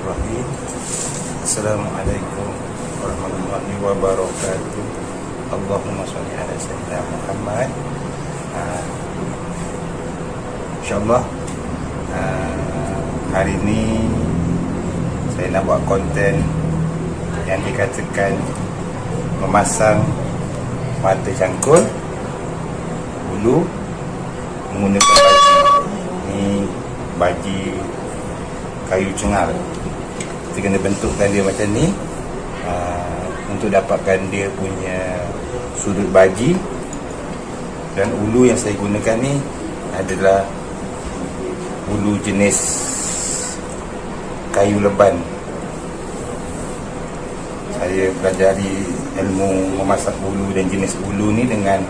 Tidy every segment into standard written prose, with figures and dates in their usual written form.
Bismillahirrahmanirrahim. Assalamualaikum warahmatullahi wabarakatuh. Allahumma sholli ala sayyidina Muhammad. InsyaAllah hari ini saya nak buat konten yang dikatakan memasang mata cangkul bulu menggunakan baji. Ni baji kayu cengar. Kita kena bentukkan dia macam ni untuk dapatkan dia punya sudut baji. Dan ulu yang saya gunakan ni adalah ulu jenis kayu leban. Saya pelajari ilmu memasak ulu dan jenis ulu ni dengan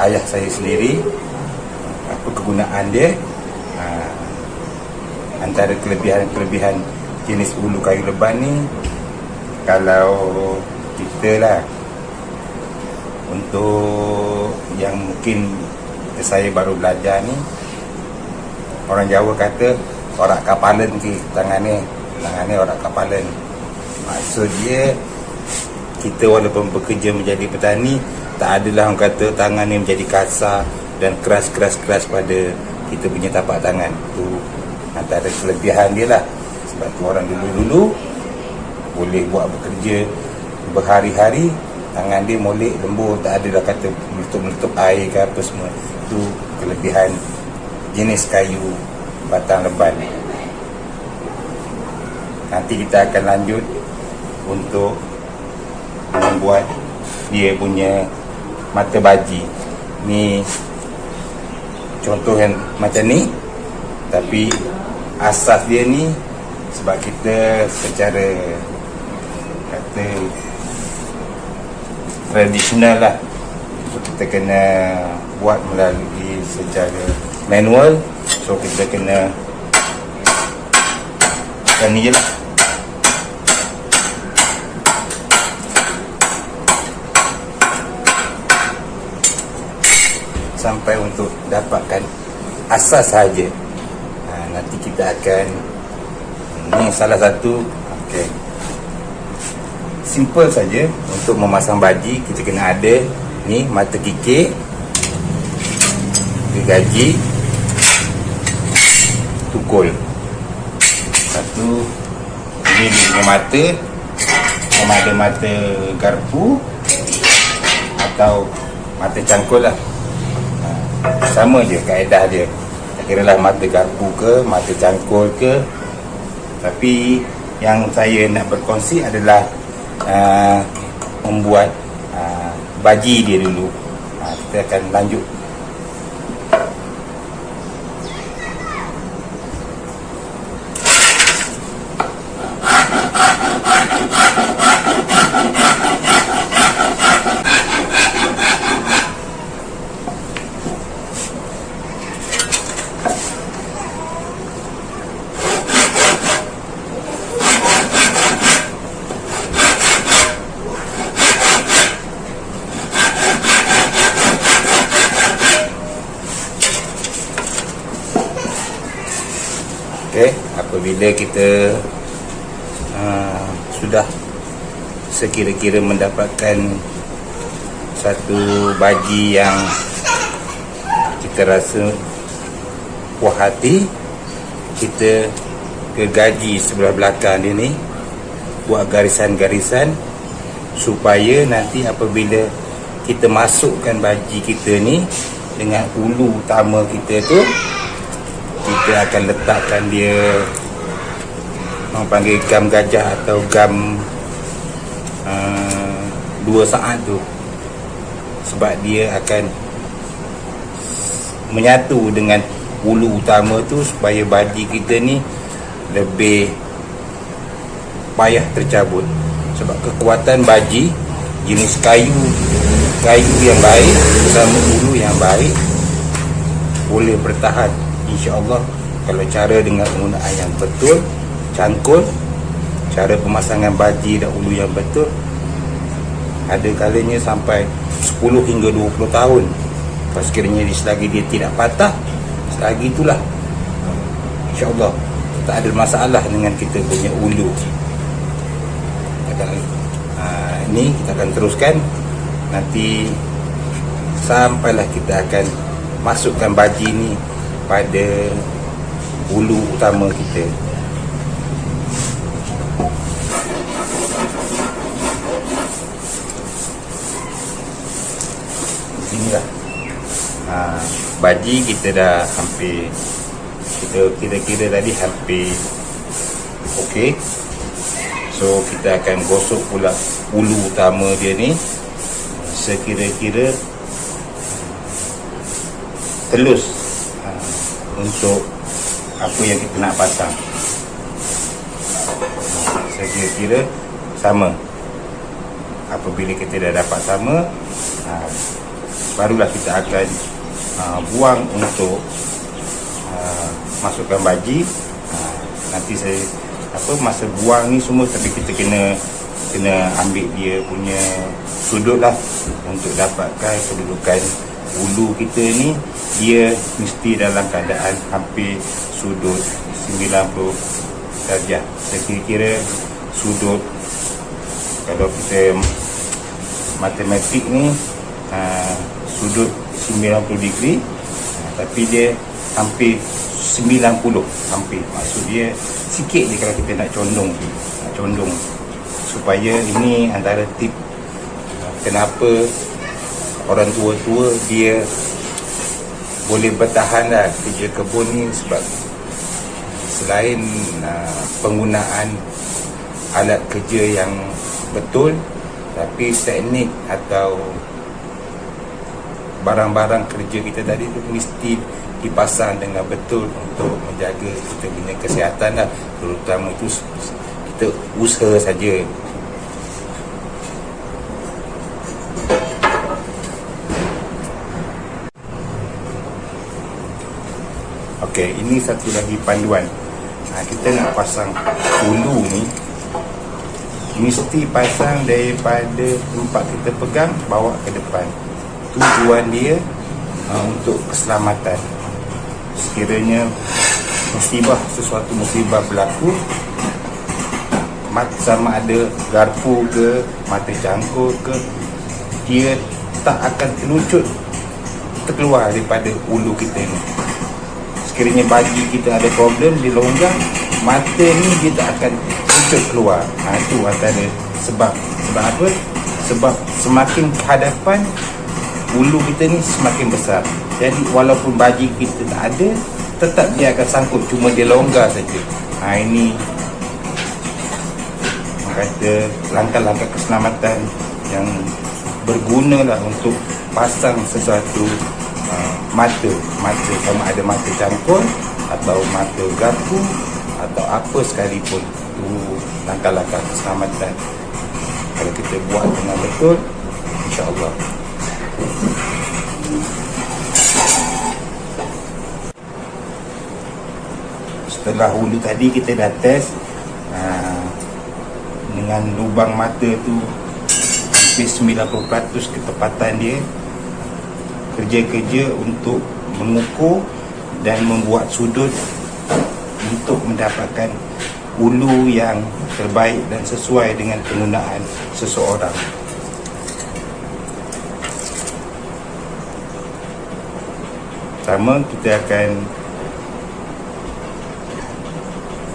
ayah saya sendiri. Apa kegunaan dia, antara kelebihan-kelebihan jenis ulu kayu leban ni, kalau kita lah, untuk yang mungkin saya baru belajar ni, orang Jawa kata orak kapalan ke tangannya orak kapalan. Maksud dia, kita walaupun bekerja menjadi petani, tak adalah orang kata tangan ni menjadi kasar dan keras pada kita punya tapak tangan. Tu antara kelebihan dia lah. Sebab tu orang dulu boleh buat bekerja berhari-hari, tangan dia molek, lembut, tak adalah kata meletup-meletup air ke apa semua. Tu kelebihan jenis kayu batang leban. Nanti kita akan lanjut untuk membuat dia punya mata baji. Ni contoh yang macam ni, tapi asas dia ni sebab kita secara kata tradisional lah, so kita kena buat melalui secara manual. So kita kena macam ni je lah. Sampai untuk dapatkan asas saja. Nanti kita akan, ni salah satu, simple saja. Untuk memasang baji, kita kena ada ni mata kikik, gergaji, tukul. Satu, ini dia punya mata. Sama ada mata garpu atau mata cangkul lah. Sama je kaedah dia. Tak kira lah mata garpu ke, mata cangkul ke. Tapi yang saya nak berkongsi adalah membuat baji dia dulu. Kita akan lanjut. Apabila kita sudah sekira-kira mendapatkan satu baji yang kita rasa puas hati, kita gergaji sebelah belakang dia ni, buat garisan-garisan supaya nanti apabila kita masukkan baji kita ni dengan ulu utama kita tu, kita akan letakkan dia, orang panggil gam gajah atau gam 2 saat tu. Sebab dia akan menyatu dengan ulu utama tu, supaya baji kita ni lebih payah tercabut. Sebab kekuatan baji jenis kayu yang baik bersama ulu yang baik boleh bertahan, InsyaAllah, kalau cara dengan penggunaan yang betul, cangkul, cara pemasangan baji dan ulu yang betul, ada kalanya sampai 10 hingga 20 tahun. Sekiranya selagi dia tidak patah, selagi itulah, InsyaAllah tak ada masalah dengan kita punya ulu. Ini kita akan teruskan nanti sampailah kita akan masukkan baji ni pada ulu utama kita. Inilah baji kita dah hampir, kita kira-kira tadi hampir okey. So kita akan gosok pula ulu utama dia ni sekira-kira telus untuk apa yang kita nak pasang. Sekira-kira sama. Apabila kita dah dapat sama, barulah kita akan buang untuk masukkan baji. Nanti saya masa buang ni semua, tapi kita kena ambil dia punya sudut lah untuk dapatkan kedudukan ulu kita ni. Dia mesti dalam keadaan hampir sudut 90 darjah. Saya kira sudut, kalau kita matematik ni sudut 90 degree, tapi dia hampir 90, hampir. Maksud dia sikit je kalau kita nak condong, supaya ini antara tip kenapa orang tua-tua dia boleh bertahan lah kerja kebun ni, sebab selain penggunaan alat kerja yang betul, tapi teknik atau barang-barang kerja kita tadi tu mesti dipasang dengan betul untuk menjaga kita punya kesihatan lah. Terutama itu kita usaha saja. Okey, ini satu lagi panduan. Kita nak pasang ulu ni, mesti pasang daripada tempat kita pegang bawa ke depan. Tujuan dia untuk keselamatan. Sekiranya sesuatu musibah berlaku, sama ada garpu ke, mata cangkul ke, dia tak akan terkeluar daripada ulu kita ni. Sekiranya baji kita ada problem, dia longgar, mata ni dia tak akan keluar. Itu antara sebab apa? Sebab semakin ke hadapan, ulu kita ni semakin besar. Jadi walaupun baji kita tak ada, tetap dia akan sangkut, cuma dia longgar saja. Ini kata langkah-langkah keselamatan yang berguna lah untuk pasang sesuatu mata, sama ada mata cangkul atau mata garpu atau apa sekalipun. Itu langkah-langkah keselamatan. Kalau kita buat dengan betul, insya-Allah. Setelah hulu tadi kita dah test dengan lubang mata tu hampir 90% ketepatan dia. Kerja-kerja untuk mengukur dan membuat sudut untuk mendapatkan ulu yang terbaik dan sesuai dengan penggunaan seseorang. Pertama, kita akan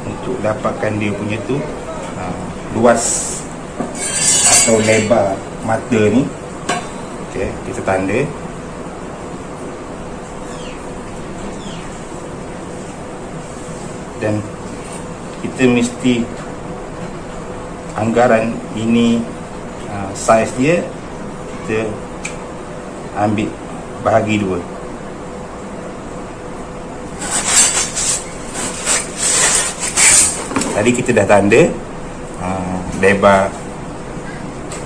untuk dapatkan dia punya tu luas atau lebar mata ni. Okey, kita tanda. Dan kita mesti anggaran ini saiz dia kita ambil bahagi dua. Tadi kita dah tanda lebar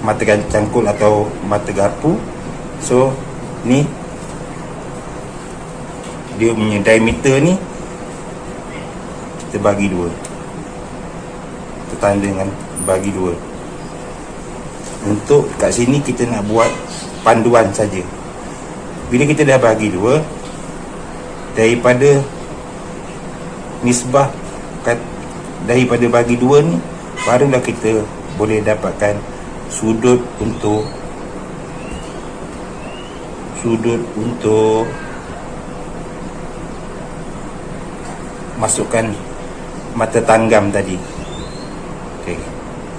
mata cangkul atau mata garpu. So ni dia punya diameter ni kita bagi dua. Kita tanda dengan bagi dua. Untuk kat sini kita nak buat panduan saja. Bila kita dah bagi dua, daripada nisbah daripada bagi dua ni, barulah kita boleh dapatkan sudut untuk masukkan mata tanggam tadi. Okey.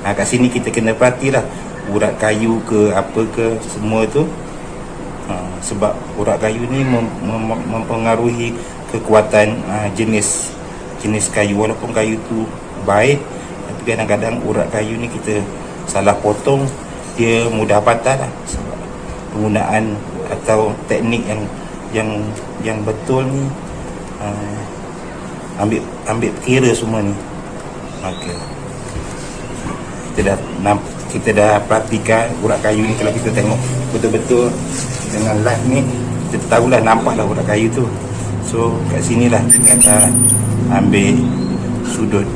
Kat sini kita kena perhatilah urat kayu ke apa ke semua tu. Sebab urat kayu ni mempengaruhi kekuatan jenis kayu. Walaupun kayu tu baik, tapi kadang-kadang urat kayu ni kita salah potong, dia mudah patah lah. Sebab penggunaan atau teknik yang betul ni, ambil kira semua ni. Okey. Kita dah perhatikan urat kayu ni. Kalau kita tengok betul-betul dengan live ni, kita tahulah, nampaklah urat kayu tu. So kat sinilah kita akan ambil sudut.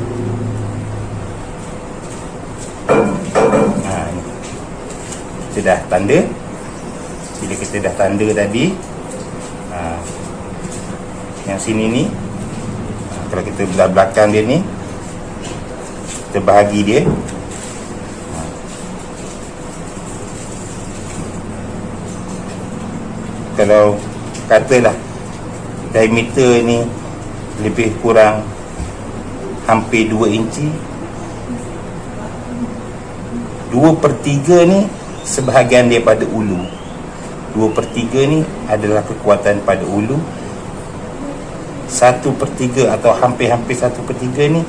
Kita dah tanda. Bila kita dah tanda tadi, yang sini ni, kalau kita belah belakang dia ni, kita bahagi dia. Kalau katalah diameter ni lebih kurang hampir 2 inci, 2/3 ni sebahagian daripada ulu. 2/3 ni adalah kekuatan pada ulu. 1/3 atau hampir-hampir 1/3 ni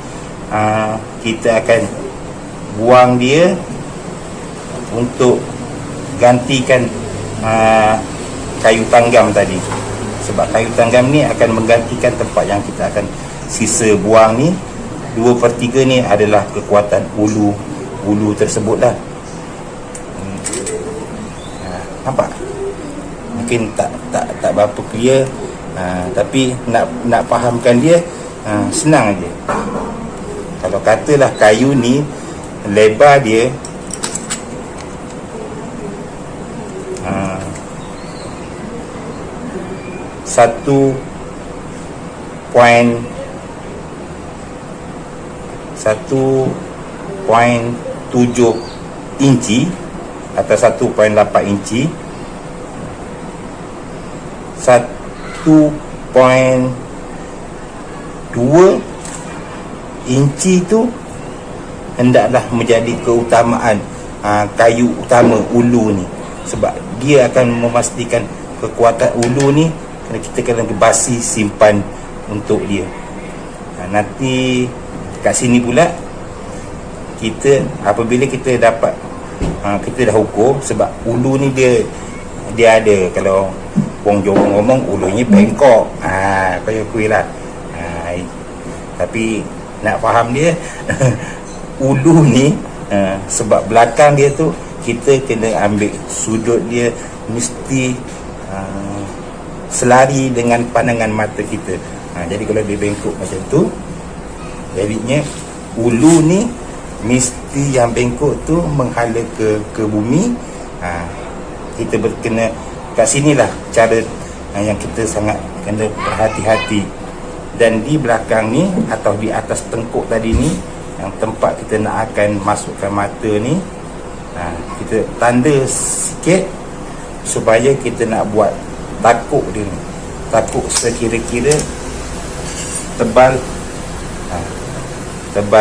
kita akan buang dia untuk gantikan kayu tanggam tadi. Sebab kayu tanggam ni akan menggantikan tempat yang kita akan sisa buang ni. 2/3 ni adalah kekuatan ulu tersebut lah. Nampak? Mungkin tak berapa clear, tapi nak fahamkan dia senang aja. Kalau katalah kayu ni lebar dia 1.7 inci atau 1.8 inci, 1.2 inci tu hendaklah menjadi keutamaan kayu utama ulu ni. Sebab dia akan memastikan kekuatan ulu ni, kita kena basi simpan untuk dia. Nanti kat sini pula kita, apabila kita dapat kita dah ukur, sebab ulu ni dia ada, kalau wong Johor ngomong ulunya bengkok, kaya kuih lah. Tapi nak faham dia ulu ni, sebab belakang dia tu kita kena ambil sudut dia mesti selari dengan pandangan mata kita. Jadi kalau dia bengkok macam tu, jadinya ulu ni mesti yang bengkok tu menghala ke bumi. Kita kena kat sinilah cara yang kita sangat kena berhati-hati. Dan di belakang ni atau di atas tengkuk tadi ni, yang tempat kita nak akan masukkan mata ni, kita tanda sikit supaya kita nak buat takuk dia ni. Takuk sekira-kira tebal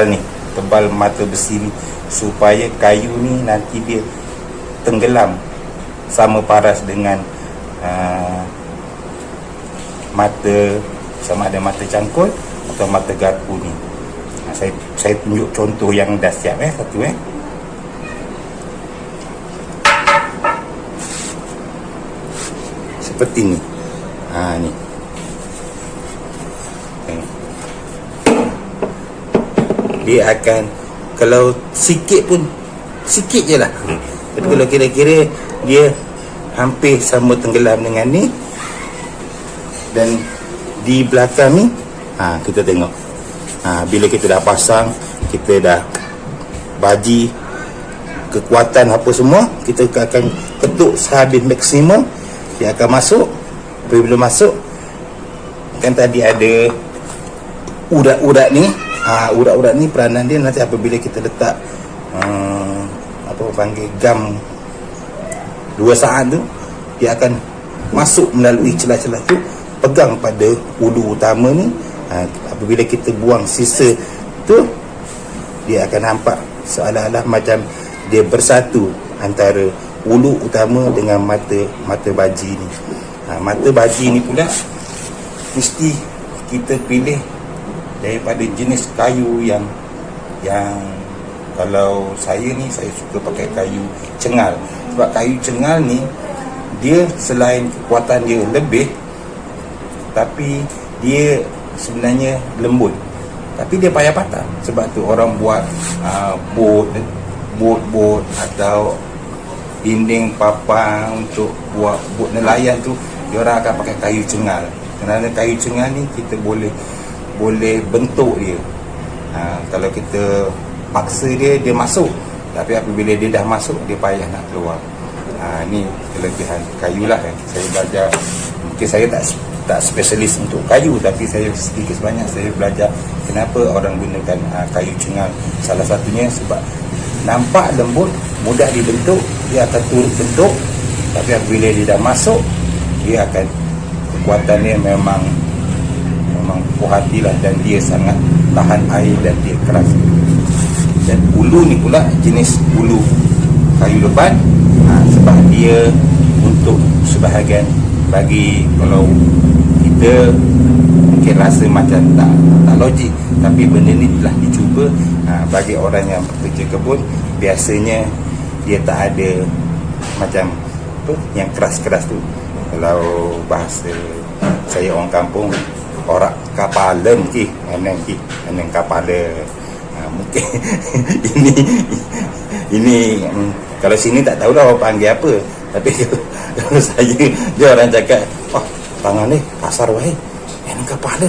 ni, tebal mata besi ni, supaya kayu ni nanti dia tenggelam sama paras dengan mata, sama ada mata cangkul atau mata garpu ni. Saya tunjuk contoh yang dah siap satu seperti ni. Ni. Dia akan, kalau sikit pun, sikit je lah. Tapi kalau kira-kira dia hampir sama tenggelam dengan ni. Dan di belakang ni, kita tengok. Bila kita dah pasang, kita dah baji kekuatan apa semua, kita akan ketuk sehabis maksimum. Dia akan masuk. Bila masuk, kan tadi ada urat-urat ni, urat-urat ni peranan dia nanti apabila kita letak apa panggil gam 2 saat tu, dia akan masuk melalui celah-celah tu, pegang pada ulu utama ni. Apabila kita buang sisa tu, dia akan nampak seolah-olah macam dia bersatu antara ulu utama dengan mata baji ni. Mata baji ni pula mesti kita pilih daripada jenis kayu yang kalau saya ni, saya suka pakai kayu cengal. Sebab kayu cengal ni dia selain kekuatan dia lebih, tapi dia sebenarnya lembut, tapi dia payah patah. Sebab tu orang buat bot atau dinding papan untuk buat bot nelayan tu, dia orang akan pakai kayu cengal. Kerana kayu cengal ni kita boleh bentuk dia. Kalau kita paksa dia masuk, tapi apabila dia dah masuk, dia payah nak keluar. Ni kelebihan kayu lah yang saya belajar. Mungkin saya tak spesialis untuk kayu, tapi saya sedikit sebanyak saya belajar kenapa orang gunakan kayu cengal. Salah satunya sebab nampak lembut, mudah dibentuk, dia akan turut bentuk, tapi apabila dia dah masuk, dia akan kekuatannya memang puas hatilah, dan dia sangat tahan air dan dia keras. Dan ulu ni pula jenis ulu kayu lebat, sebab dia untuk sebahagian, bagi kalau kita mungkin rasa macam tak logik, tapi benda ni telah dicuba. Bagi orang yang bekerja kebun, biasanya dia tak ada macam apa yang keras-keras tu. Kalau bahasa saya orang kampung, orak kapalan ki, eneng kapala. Mungkin ini kalau sini tak tahu dah orang panggil apa, tapi kalau saya, dia orang cakap, tangan ni kasar wahai, eneng kapala,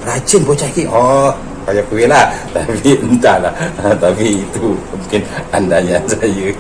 rajin bocah ki. Payah kuih lah, tapi entahlah. Tapi itu mungkin andaian saya.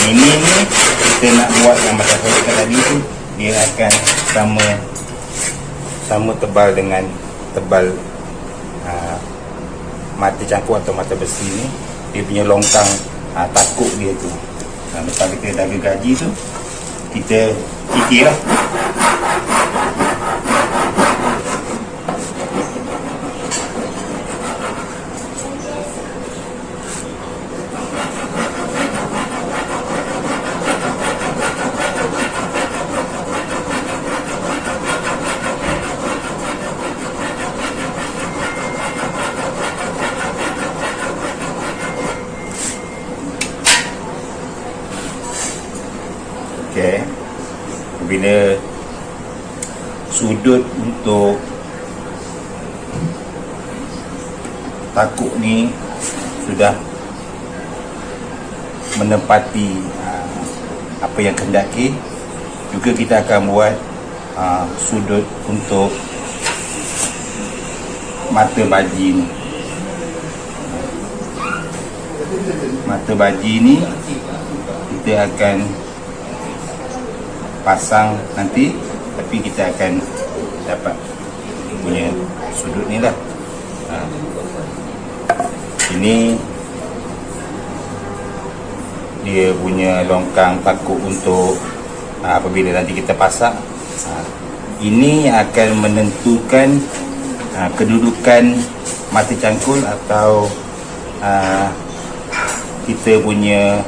Ini kita nak buat yang macam saya kata tadi tu, dia akan sama tebal dengan tebal mata cangkuk atau mata besi ni. Dia punya longkang takuk dia tu, lepas kita dah gaji tu, kita kikir lah. Okay. Bila sudut untuk takuk ni sudah menempati apa yang kehendaki, juga kita akan buat sudut untuk mata baji ni. Mata baji ni kita akan pasang nanti, tapi kita akan dapat punya sudut ni lah. Ini dia punya longkang takuk untuk apabila nanti kita pasang. Ini akan menentukan kedudukan mata cangkul atau kita punya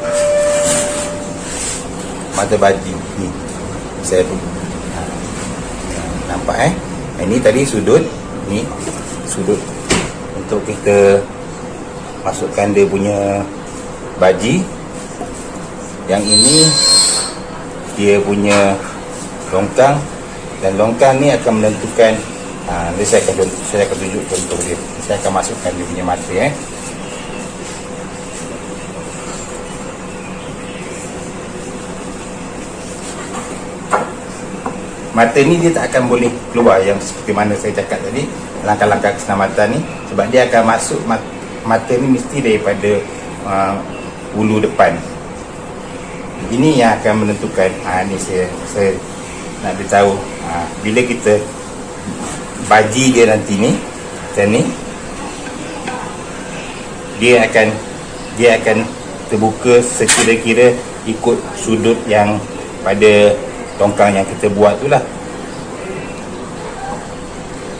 mata baji ni. Saya pun nampak Ini tadi sudut, ni sudut untuk kita masukkan dia punya baji. Yang ini dia punya longkang, dan longkang ni akan menentukan. Nanti saya akan tunjuk contoh dia. Saya akan masukkan dia punya mata. Mata ni dia tak akan boleh keluar, yang seperti mana saya cakap tadi, langkah-langkah keselamatan ni, sebab dia akan masuk mata ni mesti daripada ulu depan. Ini yang akan menentukan. Ni saya nak beritahu, bila kita baji dia nanti ni macam ni, dia akan terbuka sekira-kira ikut sudut yang pada longkang yang kita buat tu lah.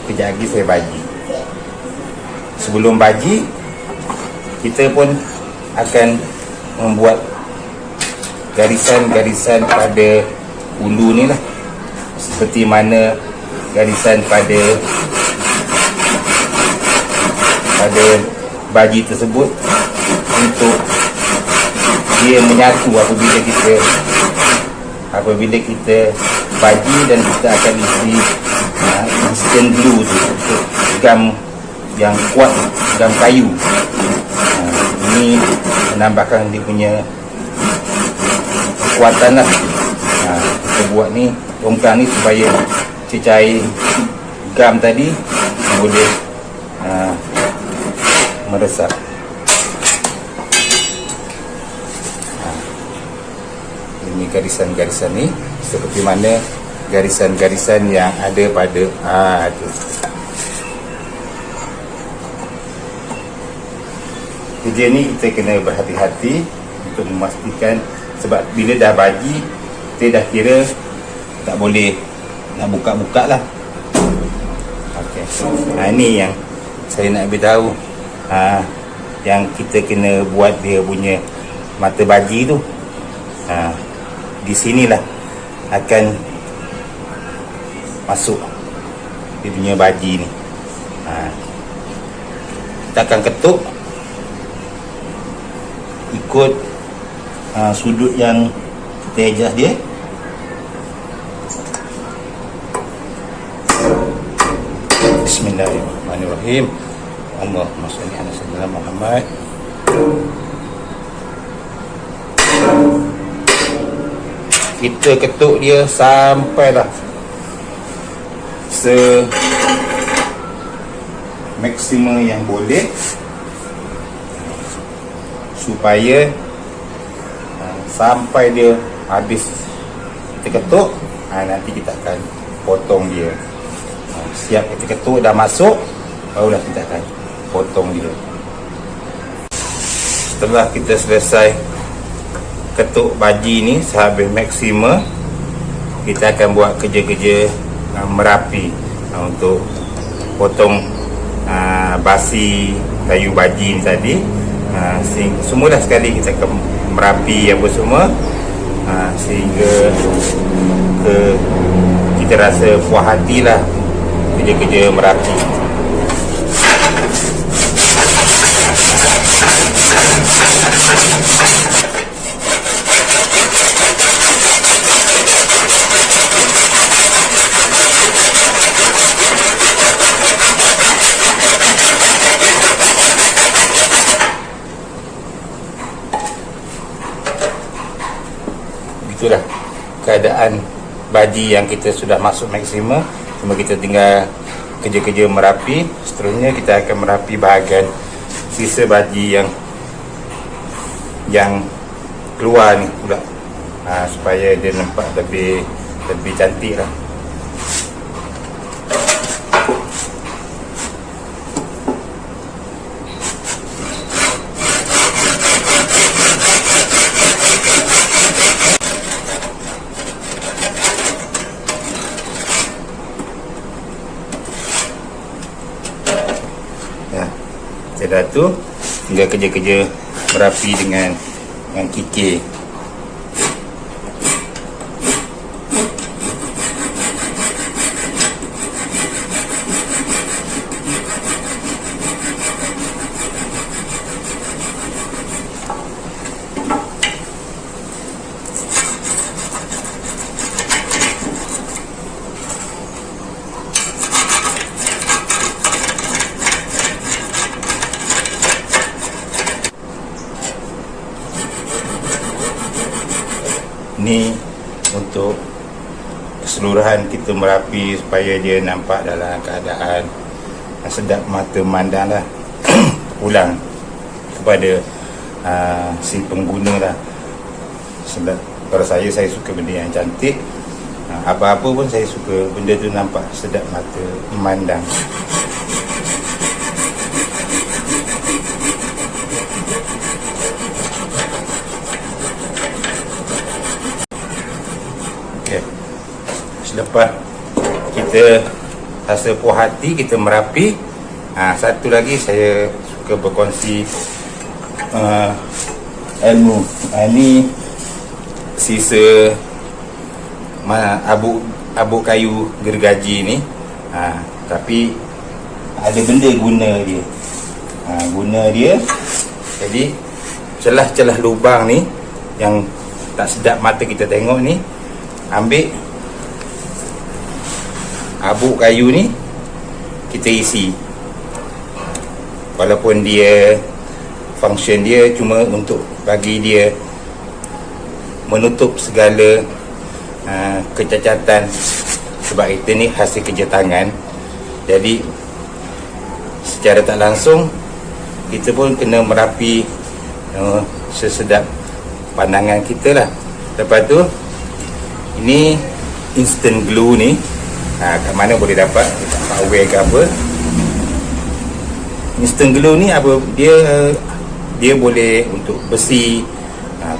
Kejap lagi saya baji. Sebelum baji, kita pun akan membuat garisan-garisan pada ulu ni lah, seperti mana garisan pada baji tersebut, untuk dia menyatu apabila kita baji, dan kita akan isi instant glue tu, untuk gam yang kuat, gam kayu. Ini menambahkan dia punya kekuatan lah. Kita buat ni longkang ni supaya cecair gam tadi boleh meresap. Ini garisan-garisan ni seperti mana garisan-garisan yang ada pada tu. Kerja ni kita kena berhati-hati untuk memastikan, sebab bila dah baji, kita dah kira tak boleh nak buka-buka lah. Okey. Ini yang saya nak beritahu. Yang kita kena buat dia punya mata baji tu. Di sinilah akan masuk dia punya baji ni. Kita akan ketuk ikut sudut yang kita adjust dia. Bismillahirrahmanirrahim. Allahumma shalli ala sayyidina Muhammad. Kita ketuk dia sampailah maksimal yang boleh, supaya sampai dia habis kita ketuk. Nanti kita akan potong dia. Siap kita ketuk dah masuk, barulah kita akan potong dia. Setelah kita selesai ketuk baji ni sehabis maksima, kita akan buat kerja-kerja merapi untuk potong basi kayu baji ni tadi. Semua dah sekali kita akan merapi apa semua, sehingga kita rasa puas hatilah kerja-kerja merapi. Itulah keadaan baji yang kita sudah masuk maksima. Cuma kita tinggal kerja-kerja merapi. Seterusnya kita akan merapi bahagian sisa baji yang keluar ni pula, supaya dia nampak lebih cantik lah. Dah tu tinggal kerja-kerja merapi dengan kikir. Ini untuk keseluruhan kita merapi supaya dia nampak dalam keadaan sedap mata memandang lah. Pulang kepada si pengguna lah. Sebab pada saya suka benda yang cantik. Apa-apa pun saya suka benda tu nampak sedap mata memandang. Okay. Selepas kita rasa puas hati, kita merapi, satu lagi saya suka berkongsi ilmu. Ini sisa abu kayu gergaji ni, tapi ada benda guna dia. Guna dia, jadi celah-celah lubang ni yang tak sedap mata kita tengok ni, ambil abu kayu ni kita isi. Walaupun dia function dia cuma untuk bagi dia menutup segala kecacatan, sebab itu ni hasil kerja tangan. Jadi secara tak langsung kita pun kena merapi sesedap pandangan kita lah. Lepas tu ini instant glue ni, kat mana boleh dapat, dekat Powerware ke apa. Instant glue ni apa, dia boleh untuk besi,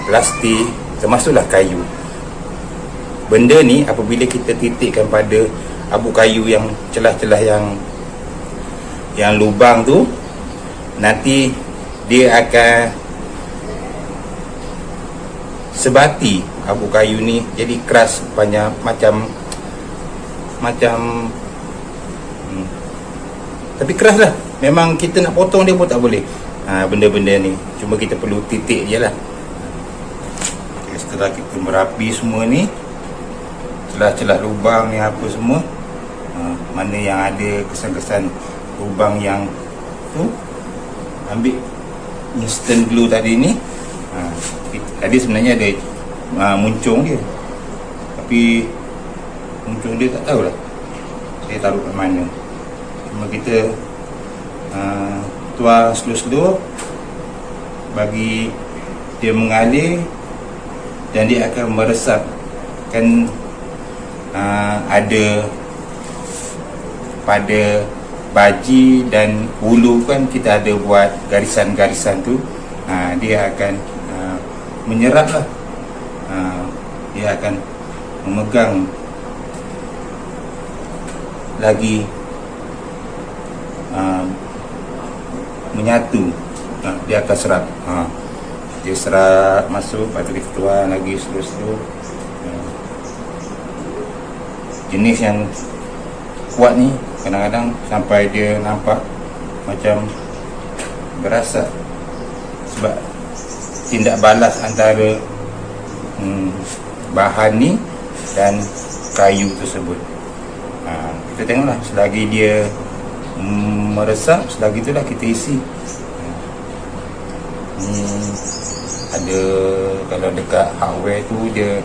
plastik, termasuklah kayu. Benda ni apabila kita titikkan pada abu kayu yang celah-celah yang lubang tu, nanti dia akan sebati abu kayu ni, jadi keras banyak macam tapi keras lah. Memang kita nak potong dia pun tak boleh. Benda-benda ni cuma kita perlu titik je lah. Setelah kita merapi semua ni, celah-celah lubang ni apa semua, mana yang ada kesan-kesan lubang yang tu, ambil instant glue tadi ni. Tadi sebenarnya ada muncung dia, tapi muncung dia tak tahulah saya taruh kat mana. Cuma kita tuang slow-slow, bagi dia mengalir dan dia akan meresap. Kan ada pada baji dan bulu kan kita ada buat garisan-garisan tu, dia akan menyerap lah. Dia akan memegang lagi, menyatu. Dia akan serap. Dia serap masuk, lepas tu kita tuang lagi slow-slow. Jenis yang kuat ni kadang-kadang sampai dia nampak macam berasap, sebab tindak balas antara bahan ni dan kayu tersebut. Kita tengoklah, selagi dia meresap, selagi itulah kita isi. Ada, kalau dekat hardware tu dia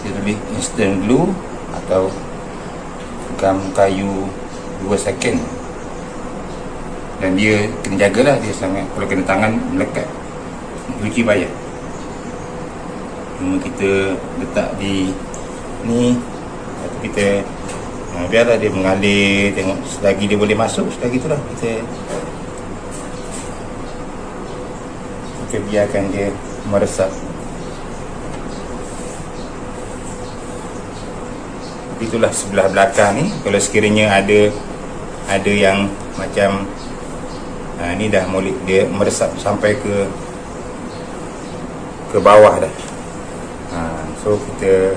tulis instant glue atau gam kayu 2 second, dan dia kena jagalah, dia sangat, kalau kena tangan melekat, cuci payah. Cuma kita letak di ni, kita biarlah dia mengalir, tengok selagi dia boleh masuk, selagi itulah kita biarkan dia meresap. Itulah sebelah belakang ni. Kalau sekiranya ada yang macam ni dah mulai dia meresap sampai ke bawah dah. So kita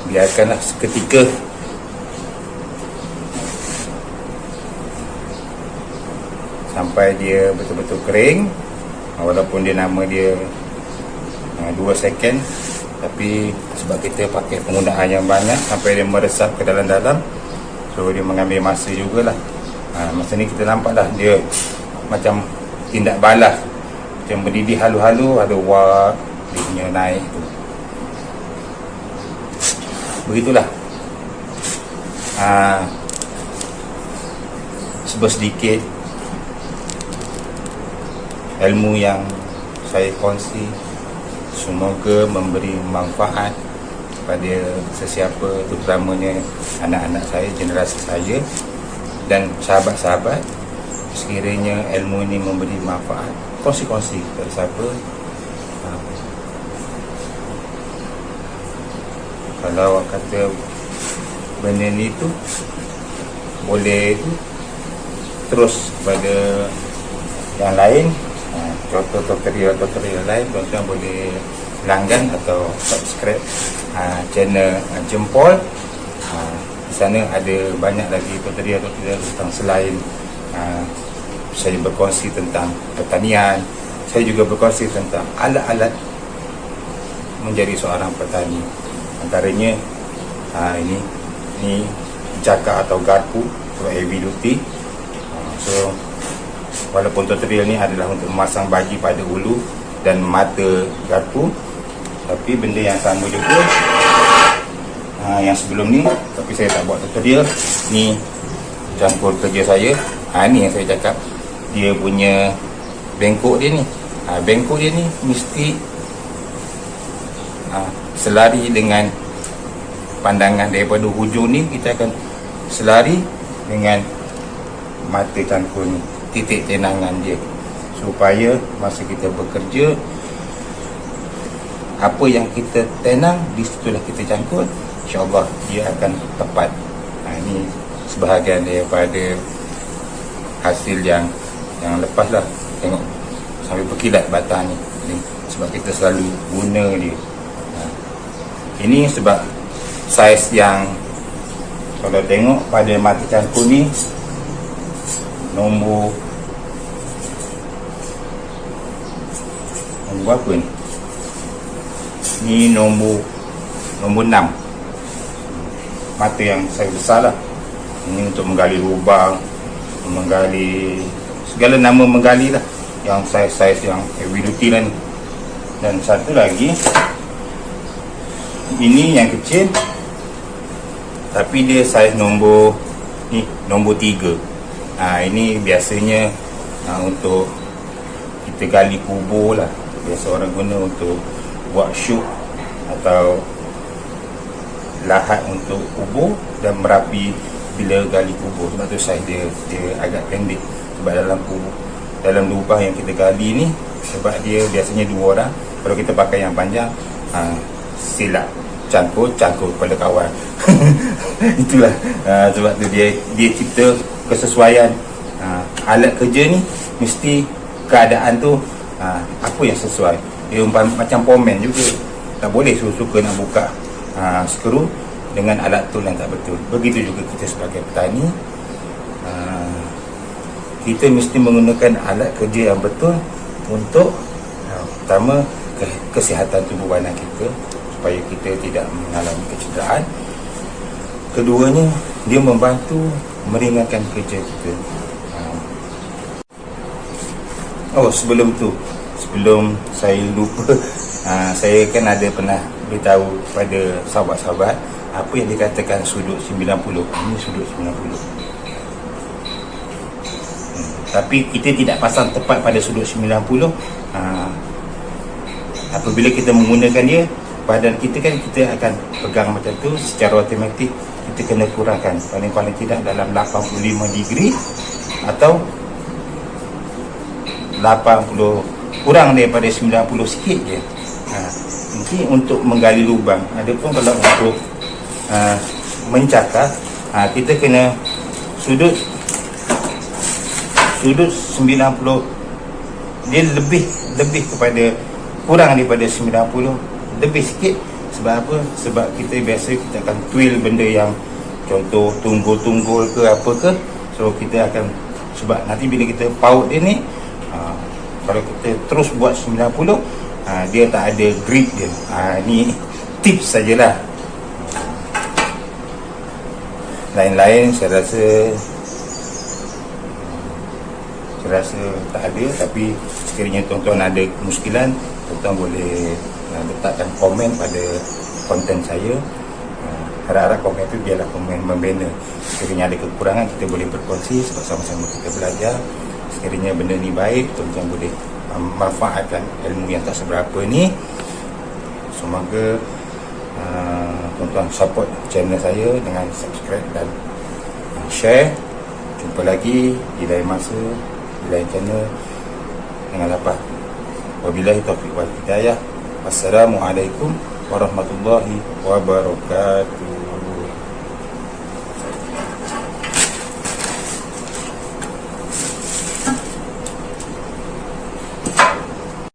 biarkanlah seketika sampai dia betul-betul kering. Walaupun dia nama dia 2 second, tapi sebab kita pakai penggunaan yang banyak sampai dia meresap ke dalam-dalam, so dia mengambil masa jugalah. Masa ni kita nampak dah dia macam tindak balas, macam berdidih halu-halu, ada wak dia punya naik tu. begitulah sedikit ilmu yang saya kongsi, semoga memberi manfaat pada sesiapa, terutamanya anak-anak saya, generasi saya dan sahabat-sahabat. Sekiranya ilmu ini memberi manfaat, kongsi-kongsi kepada siapa. Kalau awak kata benda ni tu boleh tu terus pada yang lain, contoh tutorial lain, tuan-tuan boleh langgan atau subscribe channel Jempol. Di sana ada banyak lagi tutorial tentang selain saya berkongsi tentang pertanian, saya juga berkongsi tentang alat-alat menjadi seorang petani. Antaranya ini jaka atau garpu untuk heavy duty. So walaupun tutorial ni adalah untuk memasang bagi pada hulu dan mata garpu, tapi benda yang sama juga yang sebelum ni, tapi saya tak buat tutorial. Ni campur kerja saya. Ni yang saya cakap, dia punya bengkok dia ni. Bengkok dia ni mesti selari dengan pandangan daripada hujung ni. Kita akan selari dengan mata cangkul ni, titik tenangan dia, supaya masa kita bekerja, apa yang kita tenang di situlah kita cangkul, insyaAllah dia akan tepat. Ini sebahagian daripada hasil yang lepas lah. Tengok sampai berkilat batang ni, sebab kita selalu guna dia. Ini sebab saiz yang, kalau tengok pada mata cangkul ni, nombor apa ni? Ni nombor 6. Mata yang saiz besar lah. Ini untuk menggali lubang, menggali segala nama menggali lah, yang saiz yang heavy duty lah ni. Dan satu lagi, ini yang kecil tapi dia saiz nombor 3. Ini biasanya untuk kita gali kubur lah. Biasa orang guna untuk buat syuk atau lahat untuk kubur dan merapi bila gali kubur. Sebab tu saiz dia agak pendek. Sebab dalam lubang yang kita gali ni, sebab dia biasanya 2 orang, kalau kita pakai yang panjang, silap cangkul kepada kawan. Itulah sebab tu dia cipta kesesuaian. Alat kerja ni mesti keadaan tu apa yang sesuai. Dia macam pomen juga, tak boleh suka nak buka skru dengan alat tool yang tak betul. Begitu juga kita sebagai petani, kita mesti menggunakan alat kerja yang betul untuk pertama kesihatan tubuh badan kita, supaya kita tidak mengalami kecederaan. Keduanya, dia membantu meringankan kerja kita. Sebelum saya lupa, saya kan ada pernah beritahu pada sahabat-sahabat apa yang dikatakan sudut 90. Ini sudut 90. Tapi kita tidak pasang tepat pada sudut 90. Apabila kita menggunakan dia, badan kita kan kita akan pegang macam tu, secara automatik kita kena kurangkan paling tidak dalam 85 degree atau 80, kurang daripada 90 sikit je. Nanti untuk menggali lubang. Adapun kalau untuk mencakar, kita kena sudut 90, dia lebih kepada, kurang daripada 90, lebih sikit. Sebab apa? Sebab kita biasa kita akan twill benda yang contoh tunggul-tunggul ke apa ke. So kita akan, sebab nanti bila kita paut dia ni, kalau kita terus buat 90, dia tak ada grip dia. Ni tips sajalah. Lain-lain saya rasa tak ada. Tapi sekiranya tuan-tuan ada kemuskilan, tuan-tuan boleh letakkan komen pada konten saya. harap-harap komen itu biarlah komen membina. Sekiranya ada kekurangan kita boleh berkongsi sebab sama-sama kita belajar. Sekiranya benda ni baik, tuan-tuan boleh manfaatkan ilmu yang tak seberapa ni. Semoga tuan-tuan support channel saya dengan subscribe dan share. Jumpa lagi di lain masa, di lain channel dengan apa. Wabillahi taufiq wal hidayah. Wassalamualaikum warahmatullahi wabarakatuh.